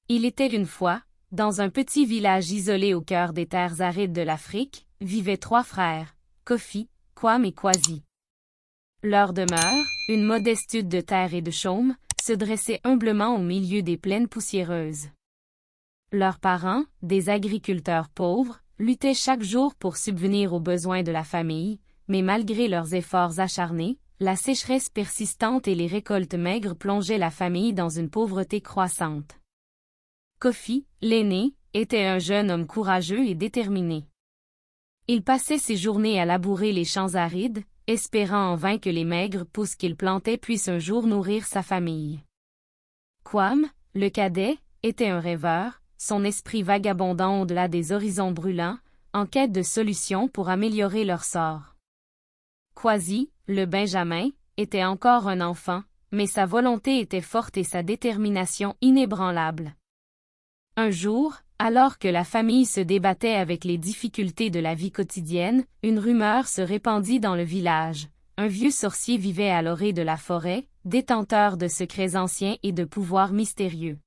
Il était une fois, dans un petit village isolé au cœur des terres arides de l'Afrique, vivaient trois frères, Kofi, Kwam et Kwasi. Leur demeure, une modeste hutte de terre et de chaume, se dressait humblement au milieu des plaines poussiéreuses. Leurs parents, des agriculteurs pauvres, luttaient chaque jour pour subvenir aux besoins de la famille, mais malgré leurs efforts acharnés, la sécheresse persistante et les récoltes maigres plongeaient la famille dans une pauvreté croissante. Kofi, l'aîné, était un jeune homme courageux et déterminé. Il passait ses journées à labourer les champs arides, espérant en vain que les maigres pousses qu'il plantait puissent un jour nourrir sa famille. Kwam, le cadet, était un rêveur, son esprit vagabondant au-delà des horizons brûlants, en quête de solutions pour améliorer leur sort. Kwasi, le benjamin, était encore un enfant, mais sa volonté était forte et sa détermination inébranlable. Un jour, alors que la famille se débattait avec les difficultés de la vie quotidienne, une rumeur se répandit dans le village. Un vieux sorcier vivait à l'orée de la forêt, détenteur de secrets anciens et de pouvoirs mystérieux.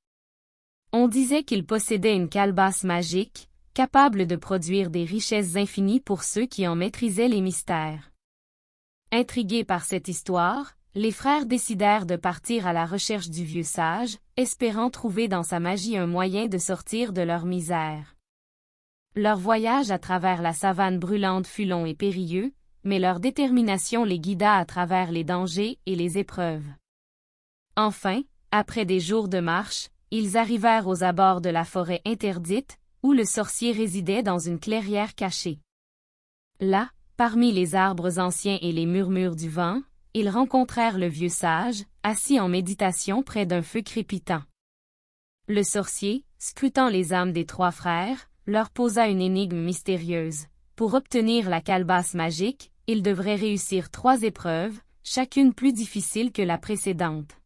On disait qu'il possédait une calebasse magique, capable de produire des richesses infinies pour ceux qui en maîtrisaient les mystères. Intrigués par cette histoire, les frères décidèrent de partir à la recherche du vieux sage, espérant trouver dans sa magie un moyen de sortir de leur misère. Leur voyage à travers la savane brûlante fut long et périlleux, mais leur détermination les guida à travers les dangers et les épreuves. Enfin, après des jours de marche, ils arrivèrent aux abords de la forêt interdite, où le sorcier résidait dans une clairière cachée. Là, parmi les arbres anciens et les murmures du vent, ils rencontrèrent le vieux sage, assis en méditation près d'un feu crépitant. Le sorcier, scrutant les âmes des trois frères, leur posa une énigme mystérieuse. Pour obtenir la calebasse magique, ils devraient réussir 3 épreuves, chacune plus difficile que la précédente.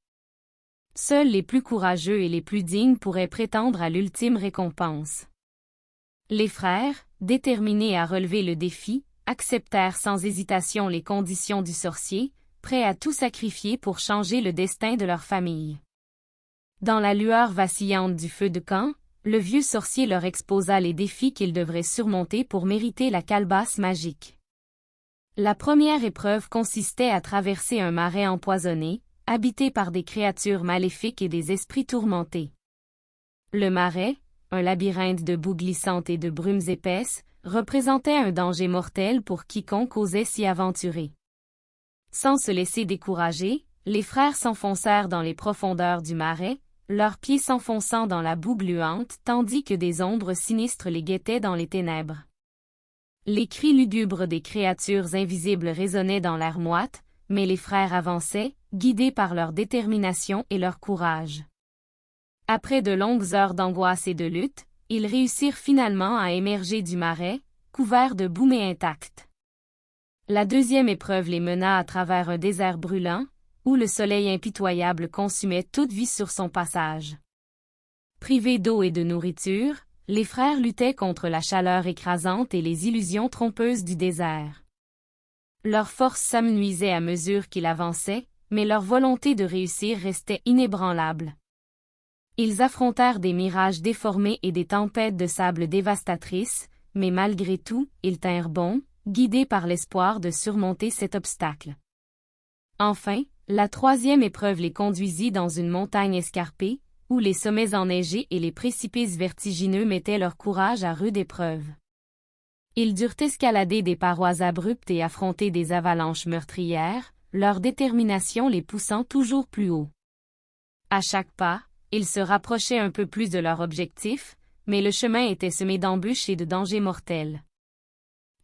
Seuls les plus courageux et les plus dignes pourraient prétendre à l'ultime récompense. Les frères, déterminés à relever le défi, acceptèrent sans hésitation les conditions du sorcier, prêts à tout sacrifier pour changer le destin de leur famille. Dans la lueur vacillante du feu de camp, le vieux sorcier leur exposa les défis qu'ils devraient surmonter pour mériter la calebasse magique. La première épreuve consistait à traverser un marais empoisonné, habité par des créatures maléfiques et des esprits tourmentés. Le marais, un labyrinthe de boue glissante et de brumes épaisses, représentait un danger mortel pour quiconque osait s'y aventurer. Sans se laisser décourager, les frères s'enfoncèrent dans les profondeurs du marais, leurs pieds s'enfonçant dans la boue gluante tandis que des ombres sinistres les guettaient dans les ténèbres. Les cris lugubres des créatures invisibles résonnaient dans l'air moite, mais les frères avançaient, guidés par leur détermination et leur courage. Après de longues heures d'angoisse et de lutte, ils réussirent finalement à émerger du marais, couverts de boue mais intacts. La deuxième épreuve les mena à travers un désert brûlant, où le soleil impitoyable consumait toute vie sur son passage. Privés d'eau et de nourriture, les frères luttaient contre la chaleur écrasante et les illusions trompeuses du désert. Leur force s'amenuisait à mesure qu'ils avançaient, mais leur volonté de réussir restait inébranlable. Ils affrontèrent des mirages déformés et des tempêtes de sable dévastatrices, mais malgré tout, ils tinrent bon, guidés par l'espoir de surmonter cet obstacle. Enfin, la troisième épreuve les conduisit dans une montagne escarpée, où les sommets enneigés et les précipices vertigineux mettaient leur courage à rude épreuve. Ils durent escalader des parois abruptes et affronter des avalanches meurtrières, leur détermination les poussant toujours plus haut. À chaque pas, ils se rapprochaient un peu plus de leur objectif, mais le chemin était semé d'embûches et de dangers mortels.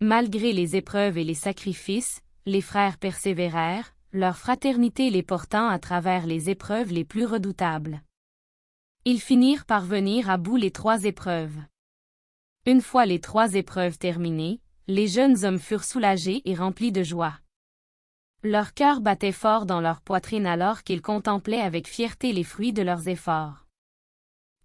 Malgré les épreuves et les sacrifices, les frères persévérèrent, leur fraternité les portant à travers les épreuves les plus redoutables. Ils finirent par venir à bout les 3 épreuves. Une fois les 3 épreuves terminées, les jeunes hommes furent soulagés et remplis de joie. Leur cœur battait fort dans leur poitrine alors qu'ils contemplaient avec fierté les fruits de leurs efforts.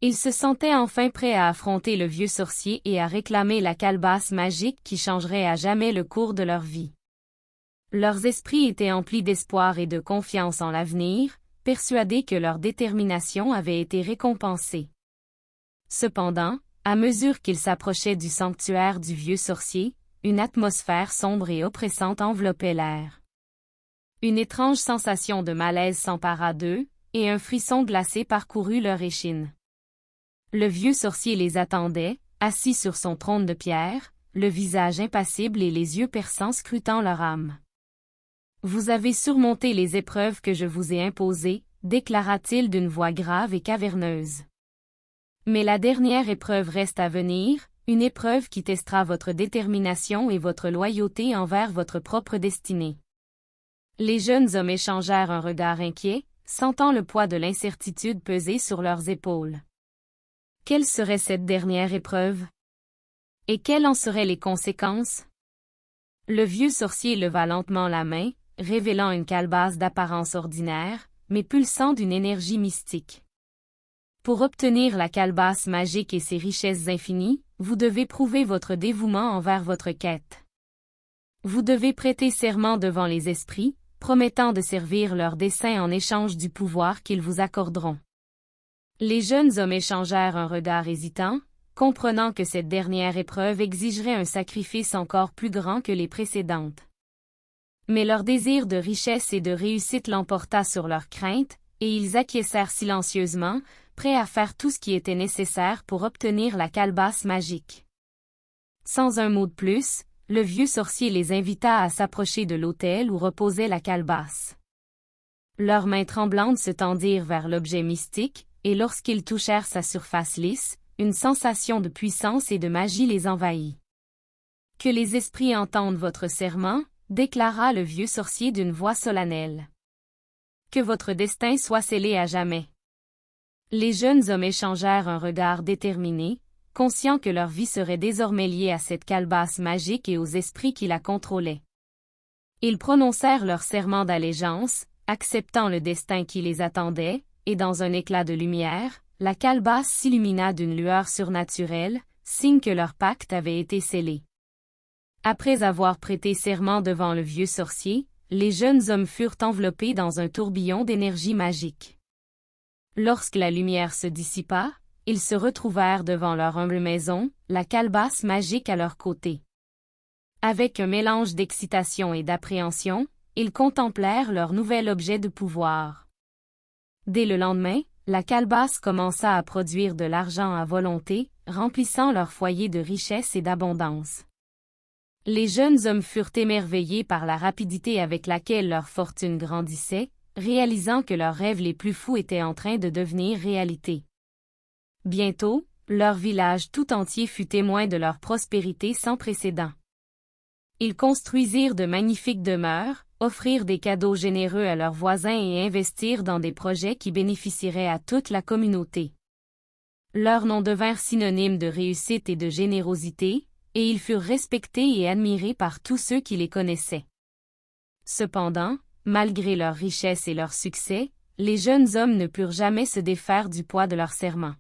Ils se sentaient enfin prêts à affronter le vieux sorcier et à réclamer la calebasse magique qui changerait à jamais le cours de leur vie. Leurs esprits étaient emplis d'espoir et de confiance en l'avenir, persuadés que leur détermination avait été récompensée. Cependant, à mesure qu'ils s'approchaient du sanctuaire du vieux sorcier, une atmosphère sombre et oppressante enveloppait l'air. Une étrange sensation de malaise s'empara d'eux, et un frisson glacé parcourut leur échine. Le vieux sorcier les attendait, assis sur son trône de pierre, le visage impassible et les yeux perçants scrutant leur âme. « Vous avez surmonté les épreuves que je vous ai imposées, déclara-t-il d'une voix grave et caverneuse. Mais la dernière épreuve reste à venir, une épreuve qui testera votre détermination et votre loyauté envers votre propre destinée. » Les jeunes hommes échangèrent un regard inquiet, sentant le poids de l'incertitude peser sur leurs épaules. Quelle serait cette dernière épreuve? Et quelles en seraient les conséquences? Le vieux sorcier leva lentement la main, révélant une calebasse d'apparence ordinaire, mais pulsant d'une énergie mystique. Pour obtenir la calebasse magique et ses richesses infinies, vous devez prouver votre dévouement envers votre quête. Vous devez prêter serment devant les esprits, promettant de servir leurs desseins en échange du pouvoir qu'ils vous accorderont. Les jeunes hommes échangèrent un regard hésitant, comprenant que cette dernière épreuve exigerait un sacrifice encore plus grand que les précédentes. Mais leur désir de richesse et de réussite l'emporta sur leurs craintes, et ils acquiescèrent silencieusement, prêts à faire tout ce qui était nécessaire pour obtenir la calebasse magique. Sans un mot de plus, le vieux sorcier les invita à s'approcher de l'autel où reposait la calebasse. Leurs mains tremblantes se tendirent vers l'objet mystique, et lorsqu'ils touchèrent sa surface lisse, une sensation de puissance et de magie les envahit. « Que les esprits entendent votre serment, » déclara le vieux sorcier d'une voix solennelle. « Que votre destin soit scellé à jamais. » Les jeunes hommes échangèrent un regard déterminé, conscients que leur vie serait désormais liée à cette calebasse magique et aux esprits qui la contrôlaient. Ils prononcèrent leur serment d'allégeance, acceptant le destin qui les attendait, et dans un éclat de lumière, la calebasse s'illumina d'une lueur surnaturelle, signe que leur pacte avait été scellé. Après avoir prêté serment devant le vieux sorcier, les jeunes hommes furent enveloppés dans un tourbillon d'énergie magique. Lorsque la lumière se dissipa, ils se retrouvèrent devant leur humble maison, la calebasse magique à leur côté. Avec un mélange d'excitation et d'appréhension, ils contemplèrent leur nouvel objet de pouvoir. Dès le lendemain, la calebasse commença à produire de l'argent à volonté, remplissant leur foyer de richesse et d'abondance. Les jeunes hommes furent émerveillés par la rapidité avec laquelle leur fortune grandissait, réalisant que leurs rêves les plus fous étaient en train de devenir réalité. Bientôt, leur village tout entier fut témoin de leur prospérité sans précédent. Ils construisirent de magnifiques demeures, offrirent des cadeaux généreux à leurs voisins et investirent dans des projets qui bénéficieraient à toute la communauté. Leurs noms devinrent synonymes de réussite et de générosité, et ils furent respectés et admirés par tous ceux qui les connaissaient. Cependant, malgré leur richesse et leur succès, les jeunes hommes ne purent jamais se défaire du poids de leur serment.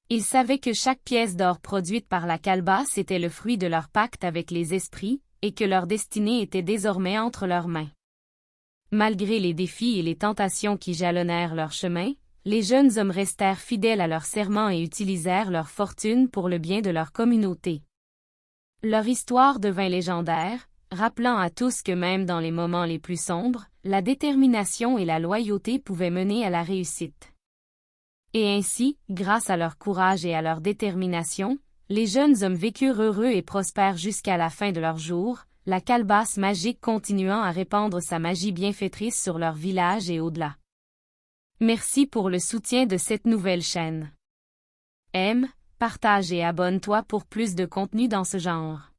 Ils savaient que chaque pièce d'or produite par la calebasse était le fruit de leur pacte avec les esprits, et que leur destinée était désormais entre leurs mains. Malgré les défis et les tentations qui jalonnèrent leur chemin, les jeunes hommes restèrent fidèles à leur serment et utilisèrent leur fortune pour le bien de leur communauté. Leur histoire devint légendaire, rappelant à tous que même dans les moments les plus sombres, la détermination et la loyauté pouvaient mener à la réussite. Et ainsi, grâce à leur courage et à leur détermination, les jeunes hommes vécurent heureux et prospères jusqu'à la fin de leurs jours, la calebasse magique continuant à répandre sa magie bienfaitrice sur leur village et au-delà. Merci pour le soutien de cette nouvelle chaîne. Aime, partage et abonne-toi pour plus de contenu dans ce genre.